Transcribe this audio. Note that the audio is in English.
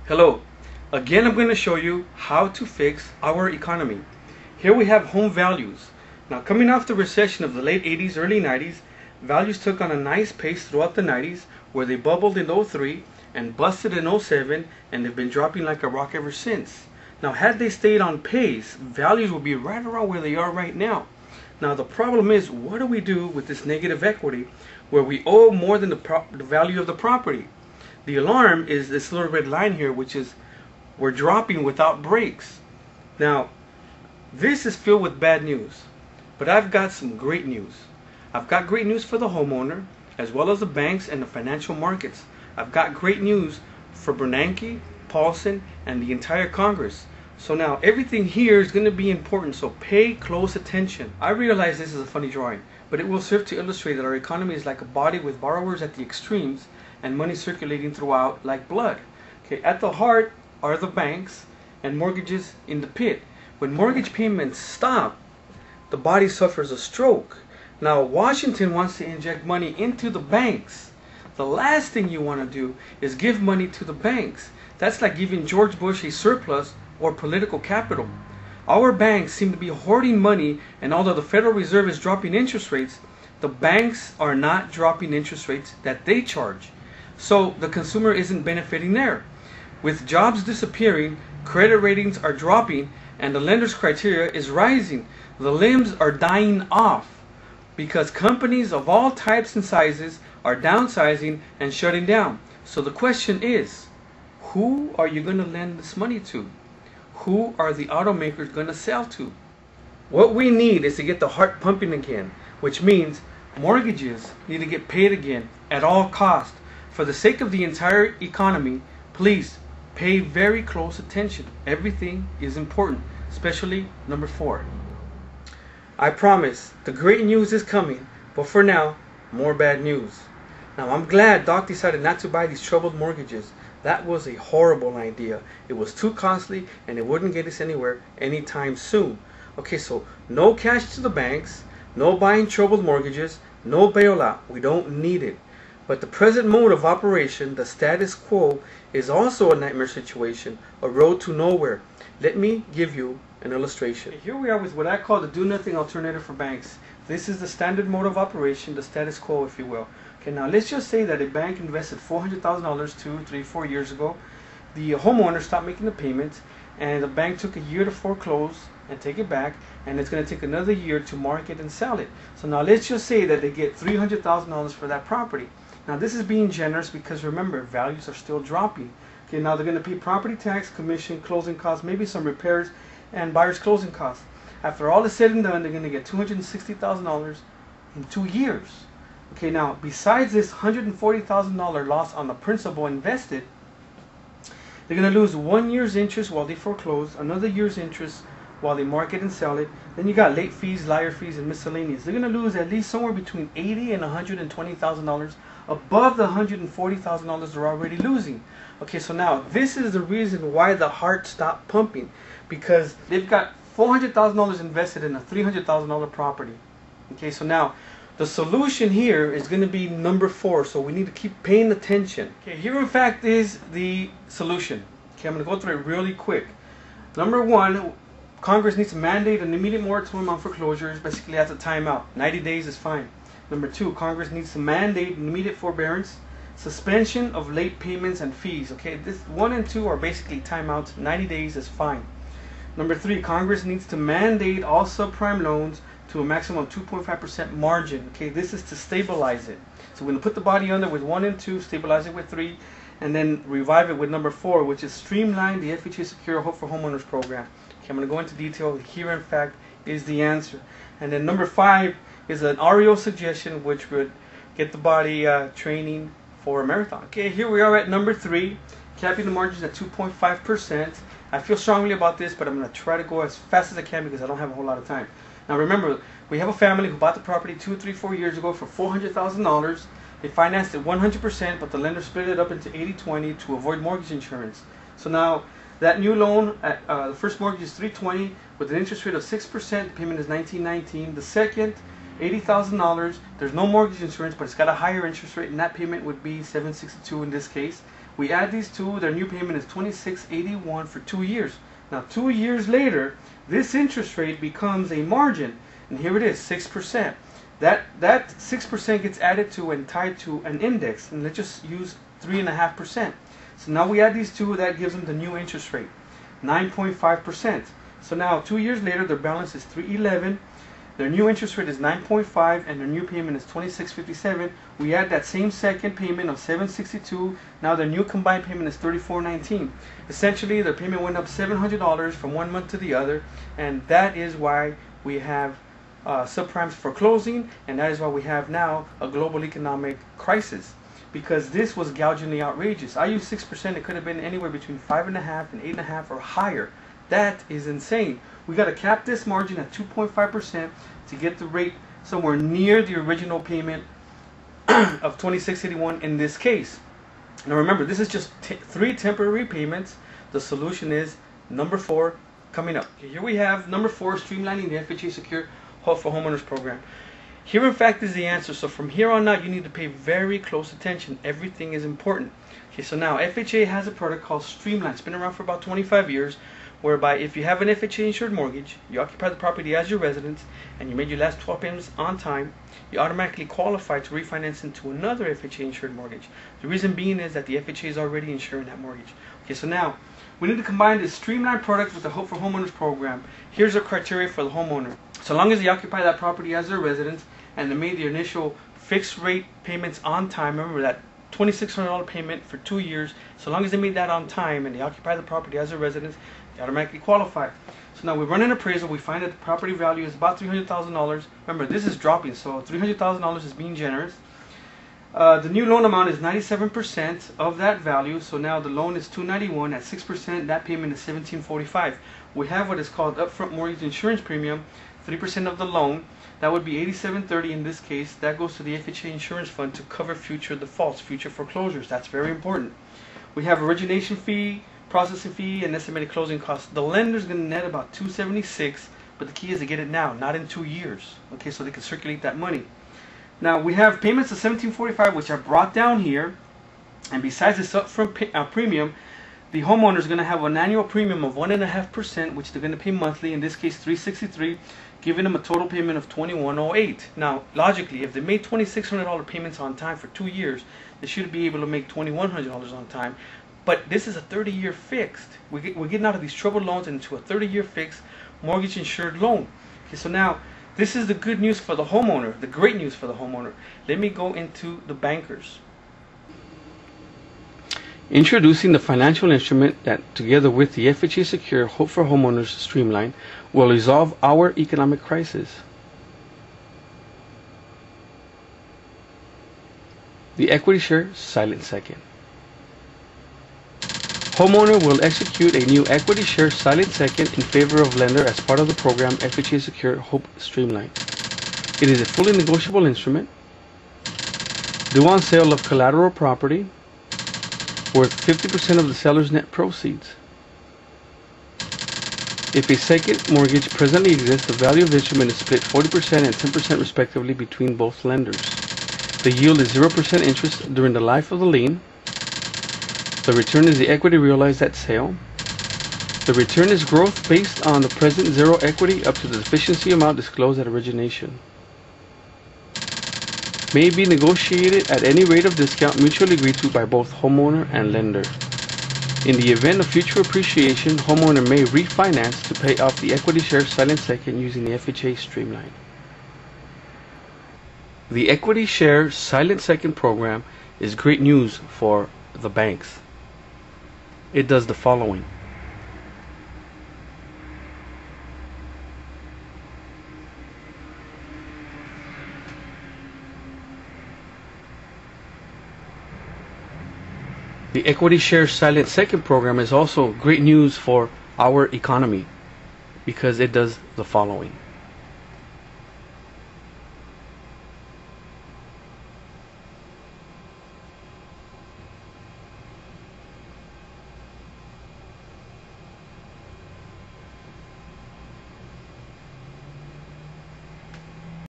Hello, again I'm going to show you how to fix our economy. Here we have home values. Now coming off the recession of the late 80s, early 90s, values took on a nice pace throughout the 90s where they bubbled in 03 and busted in 07 and they've been dropping like a rock ever since. Now had they stayed on pace, values would be right around where they are right now. Now the problem is, what do we do with this negative equity where we owe more than the value of the property? The alarm is this little red line here, which is we're dropping without breaks. Now, this is filled with bad news, but I've got some great news. I've got great news for the homeowner, as well as the banks and the financial markets. I've got great news for Bernanke, Paulson, and the entire Congress. So now, everything here is going to be important, so pay close attention. I realize this is a funny drawing, but it will serve to illustrate that our economy is like a body with borrowers at the extremes and money circulating throughout like blood. Okay, at the heart are the banks and mortgages in the pit. When mortgage payments stop, the body suffers a stroke. Now Washington wants to inject money into the banks. The last thing you want to do is give money to the banks. That's like giving George Bush a surplus or political capital. Our banks seem to be hoarding money, and although the Federal Reserve is dropping interest rates, the banks are not dropping interest rates that they charge. So the consumer isn't benefiting there. With jobs disappearing, credit ratings are dropping, and the lender's criteria is rising. The limbs are dying off because companies of all types and sizes are downsizing and shutting down. So the question is, who are you going to lend this money to? Who are the automakers going to sell to? What we need is to get the heart pumping again, which means mortgages need to get paid again at all costs. For the sake of the entire economy, please pay very close attention. Everything is important, especially number 4. I promise, the great news is coming, but for now, more bad news. Now I'm glad Doc decided not to buy these troubled mortgages. That was a horrible idea. It was too costly and it wouldn't get us anywhere anytime soon. Okay, so no cash to the banks, no buying troubled mortgages, no bailout. We don't need it. But the present mode of operation, the status quo, is also a nightmare situation, a road to nowhere. Let me give you an illustration. Here we are with what I call the do-nothing alternative for banks. This is the standard mode of operation, the status quo, if you will. Okay, now let's just say that a bank invested $400,000 2, 3, 4 years ago. The homeowner stopped making the payments, and the bank took a year to foreclose and take it back, and it's going to take another year to market and sell it. So now let's just say that they get $300,000 for that property. Now this is being generous because remember, values are still dropping. Okay, now they're going to pay property tax, commission, closing costs, maybe some repairs, and buyer's closing costs. After all is said and done, they're going to get $260,000 in 2 years. Okay, now besides this $140,000 loss on the principal invested, they're going to lose 1 year's interest while they foreclose, another year's interest while they market and sell it. Then you got late fees, liar fees, and miscellaneous. They're going to lose at least somewhere between $80,000 and $120,000 above the $140,000 they're already losing. Okay, so now this is the reason why the heart stopped pumping, because they've got $400,000 invested in a $300,000 property. Okay, so now the solution here is going to be number 4, so we need to keep paying attention. Okay, here in fact is the solution. Okay, I'm going to go through it really quick. Number 1, Congress needs to mandate an immediate moratorium on foreclosures, basically as a timeout. 90 days is fine. Number 2, Congress needs to mandate an immediate forbearance, suspension of late payments and fees. Okay, this 1 and 2 are basically timeouts. 90 days is fine. Number 3, Congress needs to mandate all subprime loans to a maximum of 2.5% margin. Okay, this is to stabilize it. So we're going to put the body under with 1 and 2, stabilize it with 3, and then revive it with number 4, which is streamline the FHA Secure Hope for Homeowners program. Okay, I'm going to go into detail. Here, in fact, is the answer. And then number 5 is an REO suggestion, which would get the body training for a marathon. Okay, here we are at number 3, capping the margins at 2.5%. I feel strongly about this, but I'm going to try to go as fast as I can because I don't have a whole lot of time. Now remember, we have a family who bought the property 2, 3, 4 years ago for $400,000. They financed it 100%, but the lender split it up into 80-20 to avoid mortgage insurance. So now that new loan, the first mortgage is $320 with an interest rate of 6%. The payment is $1919. The second, $80,000. There's no mortgage insurance, but it's got a higher interest rate, and that payment would be $762 in this case. We add these two, their new payment is $26.81 for 2 years. Now 2 years later, this interest rate becomes a margin, and here it is, 6%. That 6% gets added to and tied to an index, and let's just use 3.5%. So now we add these two, that gives them the new interest rate, 9.5%. So now 2 years later, their balance is $311. Their new interest rate is 9.5, and their new payment is $26.57. We add that same second payment of $762. Now their new combined payment is $34.19. Essentially, their payment went up $700 from 1 month to the other, and that is why we have subprimes foreclosing, and that is why we have now a global economic crisis, because this was gougingly outrageous. I use 6%. It could have been anywhere between 5.5 and 8.5 or higher. That is insane. We got to cap this margin at 2.5% to get the rate somewhere near the original payment of $26.81 in this case. Now remember, this is just 3 temporary payments. The solution is number 4 coming up. Okay, here we have number 4, streamlining the FHA Secure Hope for Homeowners program. Here in fact is the answer. So from here on out, you need to pay very close attention. Everything is important. Okay, so now FHA has a product called Streamline. It's been around for about 25 years. Whereby if you have an FHA insured mortgage, you occupy the property as your residence, and you made your last 12 payments on time, you automatically qualify to refinance into another FHA insured mortgage. The reason being is that the FHA is already insuring that mortgage. Okay, so now we need to combine this streamlined product with the Hope for Homeowners program. Here's the criteria for the homeowner. So long as they occupy that property as their residence and they made the initial fixed rate payments on time, remember that $2,600 payment for 2 years, so long as they made that on time and they occupy the property as their residence, they automatically qualify. So now we run an appraisal, we find that the property value is about $300,000. Remember, this is dropping, so $300,000 is being generous. The new loan amount is 97% of that value, so now the loan is $291. At 6%, that payment is $1,745. We have what is called upfront mortgage insurance premium, 3% of the loan. That would be $87.30 in this case. That goes to the FHA insurance fund to cover future defaults, future foreclosures. That's very important. We have origination fee, processing fee, and estimated closing costs. The lender's going to net about $276, but the key is to get it now, not in 2 years. Okay, so they can circulate that money. Now we have payments of $1,745, which are brought down here, and besides this upfront premium, the homeowner is going to have an annual premium of 1.5%, which they're going to pay monthly. In this case, $363, giving them a total payment of $2,108. Now, logically, if they made $2,600 payments on time for 2 years, they should be able to make $2,100 on time. But this is a 30-year fixed. We're getting out of these troubled loans into a 30-year fixed mortgage insured loan. Okay, so now this is the good news for the homeowner, the great news for the homeowner. Let me go into the bankers. Introducing the financial instrument that, together with the FHA Secure Hope for Homeowners Streamline, will resolve our economic crisis. The Equity Share Silent Second. Homeowner will execute a new Equity Share Silent Second in favor of lender as part of the program FHA Secure Hope Streamline. It is a fully negotiable instrument, due on sale of collateral property, worth 50% of the seller's net proceeds. If a second mortgage presently exists, the value of the instrument is split 40% and 10% respectively between both lenders. The yield is 0% interest during the life of the lien. The return is the equity realized at sale. The return is growth based on the present zero equity up to the deficiency amount disclosed at origination. May be negotiated at any rate of discount mutually agreed to by both homeowner and lender. In the event of future appreciation, homeowner may refinance to pay off the Equity Share Silent Second using the FHA Streamline. The Equity Share Silent Second program is great news for the banks. It does the following. The Equity Share Silent Second program is also great news for our economy because it does the following.